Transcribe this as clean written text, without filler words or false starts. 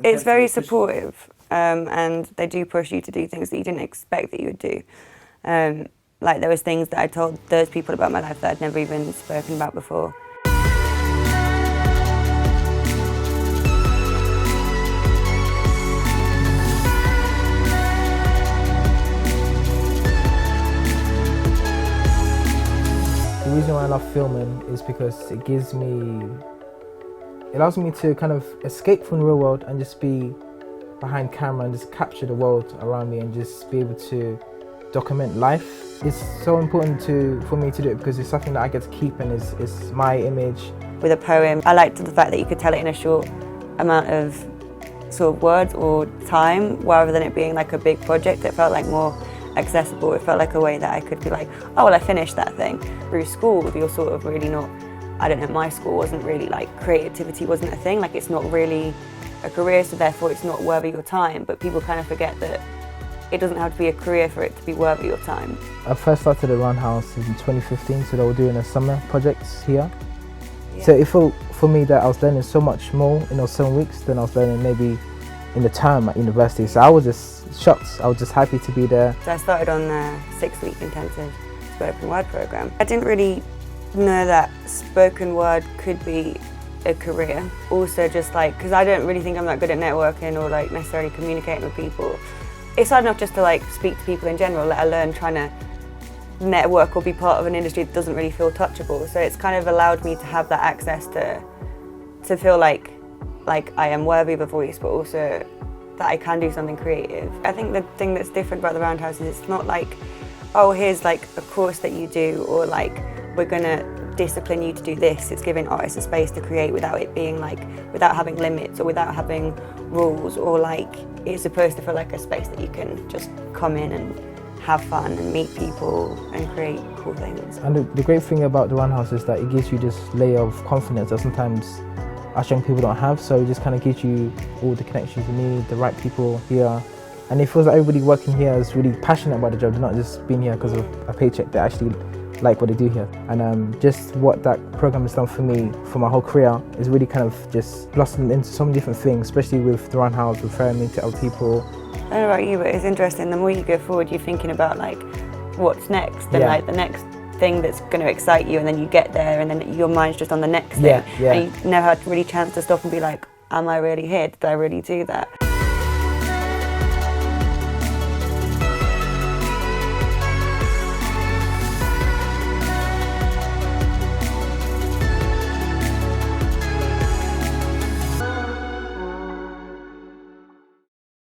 It's very supportive, and they do push you to do things that you didn't expect that you would do. Like there was things that I told those people about my life that I'd never even spoken about before. The reason why I love filming is because it allows me to kind of escape from the real world and just be behind camera and just capture the world around me and just be able to document life. It's so important for me to do it because it's something that I get to keep and it's my image. With a poem, I liked the fact that you could tell it in a short amount of sort of words or time, rather than it being like a big project. It felt like more accessible. It felt like a way that I could be like, oh well, I finished that thing. Through school, you're sort of really not, I don't know, my school wasn't really like, creativity wasn't a thing, like it's not really a career, so therefore it's not worth your time, but people kind of forget that it doesn't have to be a career for it to be worth your time. I first started at Roundhouse in 2015, so they were doing a summer projects here. Yeah. So it felt for me that I was learning so much more in those 7 weeks than I was learning maybe in the term at university, so I was just shocked. I was just happy to be there. So I started on the 6-week intensive spoken word program. I didn't really know that spoken word could be a career. Also just like, because I don't really think I'm that good at networking or like necessarily communicating with people. It's hard enough just to like speak to people in general, let alone trying to network or be part of an industry that doesn't really feel touchable. So it's kind of allowed me to have that access to feel like I am worthy of a voice, but also that I can do something creative. I think the thing that's different about the Roundhouse is it's not like, oh, here's like a course that you do, or like we're gonna discipline you to do this. It's giving artists a space to create without it being like, without having limits or without having rules, or like it's supposed to feel like a space that you can just come in and have fun and meet people and create cool things. And the great thing about the Roundhouse is that it gives you this layer of confidence that sometimes us young people don't have, so it just kind of gives you all the connections you need, the right people here. And it feels like everybody working here is really passionate about the job. They're not just being here because of a paycheck, they actually like what they do here. And just what that program has done for me, for my whole career, is really kind of just blossomed into so many different things, especially with the Roundhouse, referring me to other people. I don't know about you, but it's interesting, the more you go forward, you're thinking about like, what's next, and like the next thing that's going to excite you, and then you get there and then your mind's just on the next thing. And you never had really chance to stop and be like, am I really here? Did I really do that?